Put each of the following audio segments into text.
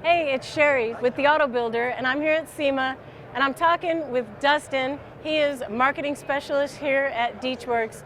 Hey, it's Cherie with TheAutoBuilder, and I'm here at SEMA, and I'm talking with Dustin. He is a marketing specialist here at Deatschwerks.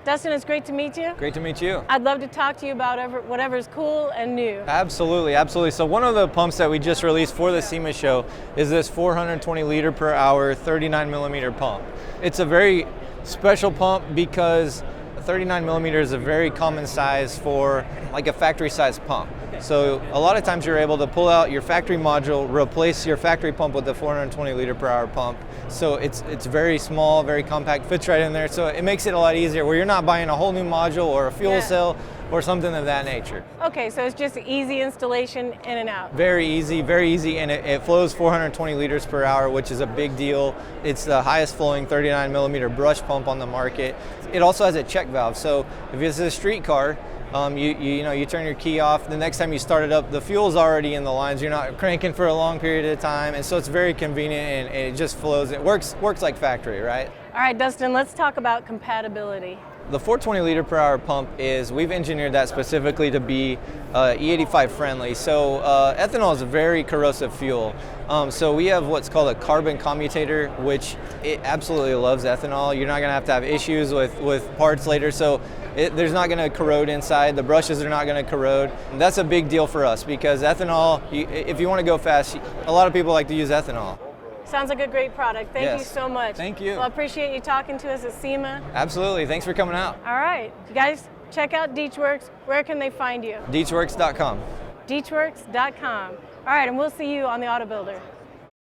Dustin, it's great to meet you. Great to meet you. I'd love to talk to you about whatever's cool and new. Absolutely, absolutely. So one of the pumps that we just released for the SEMA show is this 420 liter per hour, 39 millimeter pump. It's a very special pump because 39 millimeter is a very common size for like a factory size pump. So a lot of times you're able to pull out your factory module, replace your factory pump with the 420 liter per hour pump. So it's very small, very compact, fits right in there. So it makes it a lot easier where you're not buying a whole new module or a fuel cell or something of that nature. Okay, so it's just easy installation in and out. Very easy, and it flows 420 liters per hour, which is a big deal. It's the highest flowing 39 millimeter brush pump on the market. It also has a check valve, so if it's a street car, you turn your key off. The next time you start it up, the fuel's already in the lines. You're not cranking for a long period of time, and so it's very convenient and it just flows. It works like factory, right? All right, Dustin, let's talk about compatibility. The 420 liter per hour pump we've engineered that specifically to be E85 friendly. So ethanol is a very corrosive fuel. So we have what's called a carbon commutator, which it absolutely loves ethanol. You're not going to have issues with parts later. So there's not going to corrode inside. The brushes are not going to corrode. And that's a big deal for us because ethanol, if you want to go fast, a lot of people like to use ethanol. Sounds like a great product. Thank you so much. Thank you. Well, I appreciate you talking to us at SEMA. Absolutely. Thanks for coming out. All right. You guys, check out Deatschwerks. Where can they find you? Deatschwerks.com. Deatschwerks.com. All right, and we'll see you on the AutoBuilder.